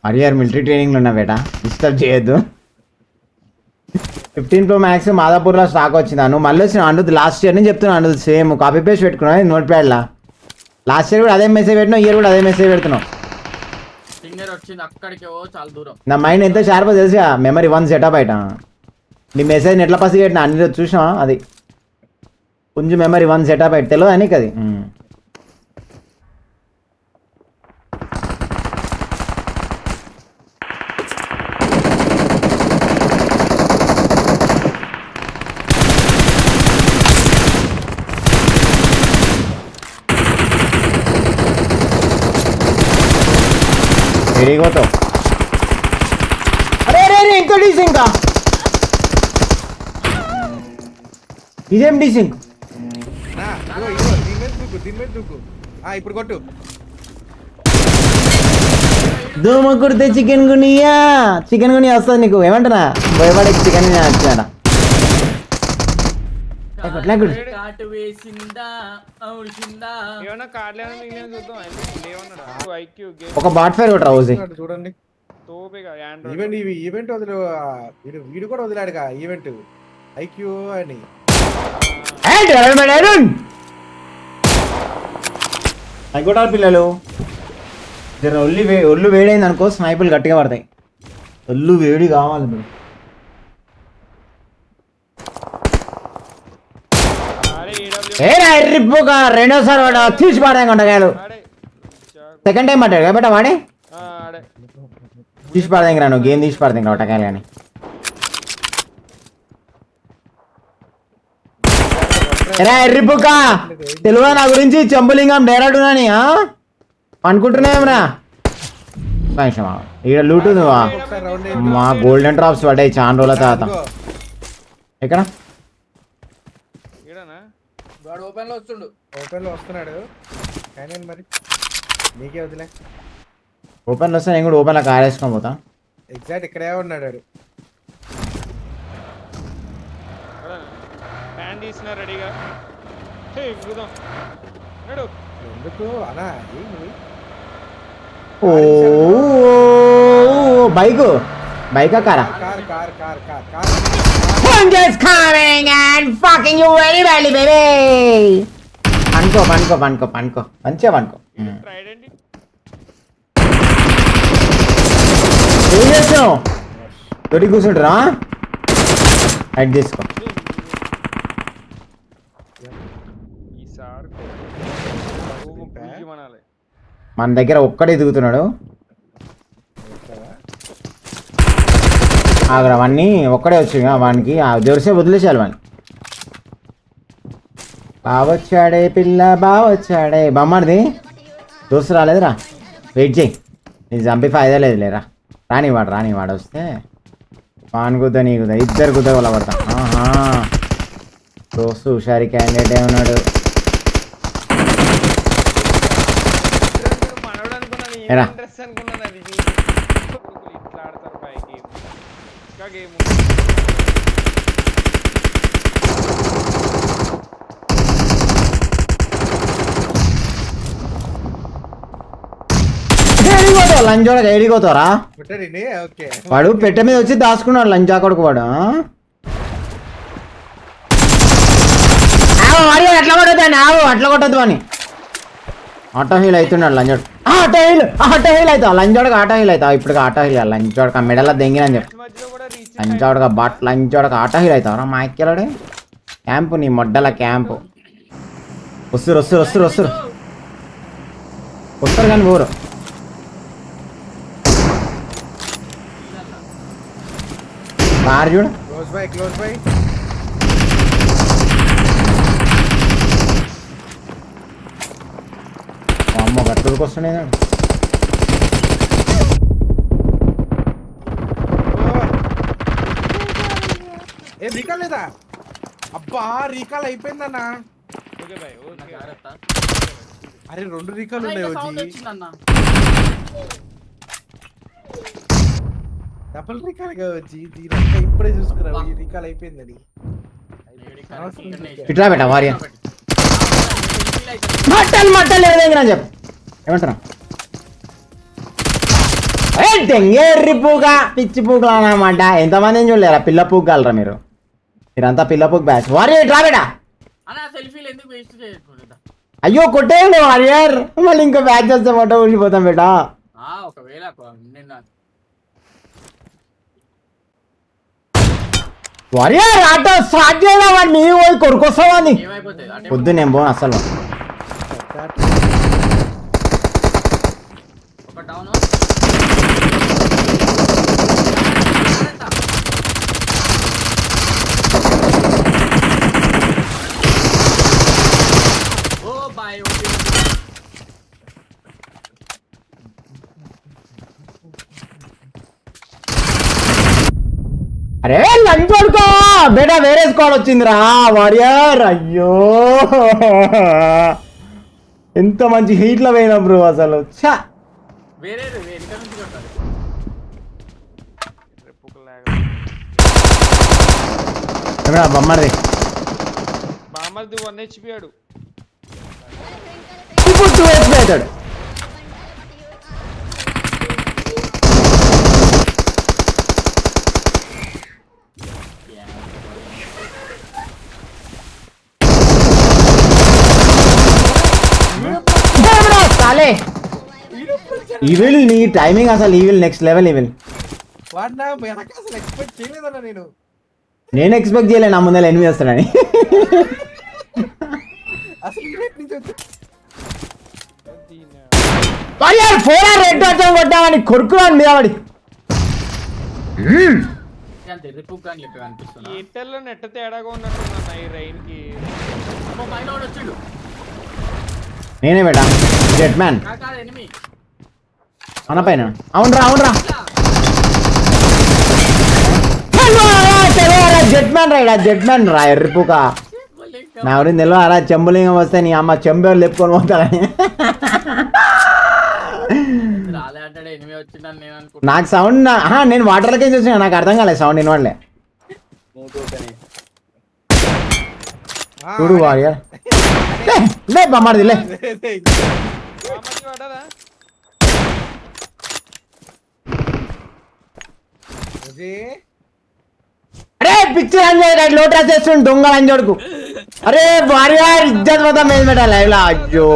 RR military ట్రైనింగ్లో ఉన్నా బేటా, disturb చేయొద్దు. 15 Pro Max మాదాపూర్లో స్టాక్ వచ్చిందా? నువ్వు మళ్ళీ వచ్చిన అను లాస్ట్ ఇయర్ నేను చెప్తున్నాను. అను సేమ్ కాపీ పేస్ట్ పెట్టుకున్నావు నోట్ ప్యాడ్లా. లాస్ట్ ఇయర్ కూడా అదే మెసేజ్ పెట్టినావు, ఇయర్ కూడా అదే మెసేజ్ పెడుతున్నావు. నా మైండ్ ఎంత షార్పో తెలుసా, మెమరీ 1 సెటప్ బయట. నీ మెసేజ్ ఎట్లా పసి పెట్టినా అన్ని చూసినా, అది కొంచెం మెమరీ 1 సెటప్ అయితే తెలియదు అని అది. వెరీగోతో అరే అరే అరే ఇంకో డీసింక్, ఇదేం డీసింక్? ఇప్పుడు కొట్టు. దోమ కుడితే చికెన్ గునియా, చికెన్ గునియా వస్తుంది నీకు. ఏమంటున్నా భయపడే చికెన్ గునియా వచ్చాడా? ఒక బాట్ ఫైర్ ఒకటి రావు చూడండి. ఈవెంట్ వదిలే వీడు కూడా వదిలాడుగా ఈవెంట్ ఐక్యూ అని. అయిపోతారు పిల్లలు. ఒళ్ళు వేడైంది అనుకో, స్నైపులు గట్టిగా పడతాయి. ఒళ్ళు వేడి కావాలి మీరు. రెండోసారి వాడు తీసి పాడాయి కొండకాయలు. సెకండ్ టైం పట్టాడు కాబట్టి వాడే తీసి పాడదాం రా, నువ్వు గేమ్ తీసి పాడదాం ఒటకాయలు. కానీ ఎరా ఎర్రిపుక తెలుగు నా గురించి చెంబులింగం డైరెక్ట్ ఉన్నాని అనుకుంటున్నావురా. ఇక్కడ లూటు నువ్వా? మా గోల్డెన్ డ్రాప్స్ పడ్డాయి చాలా రోజుల తర్వాత. ఎక్కడ ఓపెన్ లో వస్తున్నాడు మరి నీకే వదిలే. ఓపెన్లో వస్తే నేను కూడా ఓపెన్లో కార్ వేసుకొని పోతా. ఎగ్జాక్ట్ ఇక్కడే ఉన్నాడు. ఎందుకు అనా ఓ బైక్ బైకా కారా? Punja's coming and fucking you very badly, baby. పండుకో మంచిగా పండుకో. ఏం చేస్తున్నావు? తొడి కూర్చుంటారా? హైట్ తీసుకో. మన దగ్గర ఒక్కడే దిగుతున్నాడు. అవన్నీ ఒక్కడే వచ్చి వానికి జెర్సీ వదిలేసాలి వాడిని. బావొచ్చాడే పిల్ల బావొచ్చాడే. బొమ్మడిది దోస్తు రాలేదురా, వెయిట్ చేయి. నీ చంపి ఫైదా లేదు లేరా. రానివాడు వస్తే పాన్ కుద్దా నీ కుదా ఇద్దరు కుద్దా వాళ్ళ పడతా. దోస్తు హుషారి క్యాండిడేట్ ఉన్నాడు. ఎరా లంచోడక ఏడిపోతారా? వాడు పెట్టె మీద వచ్చి దాచుకున్నాడు లంచా కొడుకు వాడు. అట్లా కొట్టద్దాన్ని అట్లా కొట్టద్దు అని ఆటో హీల్ అవుతున్నాడు లంచోడు. ఆటో హీల్ అవుతా లంచోడక ఆటో హీల్ అవుతావు. ఇప్పుడు ఆటో హీల్ లంచోడక మెడల దెంగినని చెప్పి లంచోడక లంచోడక ఆటో హీల్ అవుతావురా. మా ఎక్కెళ్ళడే క్యాంపు, నీ మొడ్డల క్యాంపు. వస్తారు కానీ ఊరు కార్ చూడు. క్లోజ్ బై అమ్మ గట్టుడికి వస్తున్నాయి. ఏ రీకాల్ లేదా? అబ్బా రీకాల్ అయిపోయిందన్నా. అరే 2 రీకాల్ ఉన్నాయి. డబుల్ రికాల్ కావచ్చు. ఇప్పుడే చూసుకున్నావు ఈ రికాల్ అయిపోయిందని. ఇట్లా పెట్టా వారియా మట్టలు ఏదైనా చెప్పు ఏమంటున్నా. ఎర్రి పూక పిచ్చి పూకలు అన్నమాట. ఎంతమందిని చూడలేరా పిల్ల పూక కలరా మీరు? మీరంతా పిల్ల పూక బ్యాచ్. వారియర్ రాబేడా అయ్యో కొట్టేయండి వారియర్. మళ్ళీ ఇంకా బ్యాచ్ వస్తే మొట్ట ఊడిపోతాం బేటా. వారియర్ ఆటో స్టార్ట్ చేయడం వాడిని పోయి కొడుకొస్తావా అని పొద్దు నేను పోను అసలు. అరే లంచ్ పడుకో బేటా, వేరే స్క్వాడ్ వచ్చిందిరా వారియర్. అయ్యో ఎంత మంచి హీట్ లో పోయినా బ్రో అసలు. బొమ్మది బామర్ది 1 HP ఆడు. ఇప్పుడు 2 HP అవుతాడు. ఈవిల్ నీ టైమింగ్ అసలు ఈవిల్ నెక్స్ట్ లెవెల్. ఈవిల్ వాడు నా వెనక అసలు ఎక్స్పెక్ట్ చేయలేదన్న నేను ఎక్స్పెక్ట్ చేయలే నా ముందర ఎనిమిది వస్తాడని. అసలు ఈవెంట్ నుంచి వచ్చి రెడ్ వచ్చాం కొట్టామని కొడుకున్నాను మీద వాడి. ఎయిర్టెల్ నెట్ తేడాగా ఉన్నట్టున్నా ఈ రైన్ కి. నేనే బేటా జెట్ మ్యాన్ అన్న పైన. అవునరా అవునరా జెట్ మ్యాన్ రైడా జెట్ మ్యాన్ రా ఎర్రిపుక. నా ఎవరిని తెలియరా చెంబులింగం వస్తే నీ అమ్మ చెంబేరు లేపుకొని పోతాడని. నాకు సౌండ్ నేను వాటర్లకే చూసిన నాకు అర్థం కాలేదు సౌండ్ వినవాడలే. చూడు వారియర్ లే బొమ్మది లే. అరే పిక్చర్ అంజాడు లోటస్ చేస్తుండు దొంగ అంజోడుకు. అరే వారియర్ ఇజ్జత్ మొత్తం మీద పెట్టాలి లైవ్ లా. అయ్యో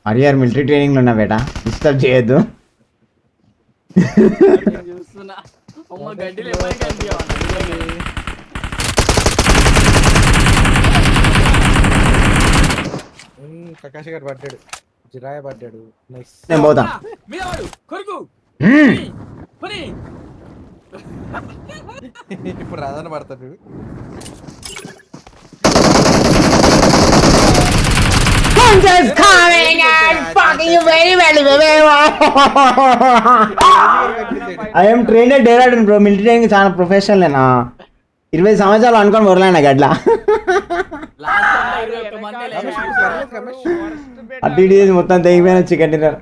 వారియర్ మిలిటరీ ట్రైనింగ్ లో ఉన్నా బేటా డిస్టర్బ్ చేయొద్దు. కకాష్ గారు పడ్డాడు, జిరాయ పడ్డాడు. నేను పోతా. ఇప్పుడు రాధాన పడతాడు. ఐఎమ్ ట్రైనర్ డేరాడన్ బ్రో. మిలిటరీ ట్రైనింగ్ చాలా ప్రొఫెషనల్ నేనా. 20 సంవత్సరాలు అనుకొని మొదలైనా గట్లా అటు మొత్తం తెగిపోయిన చికెన్ డిన్నర్.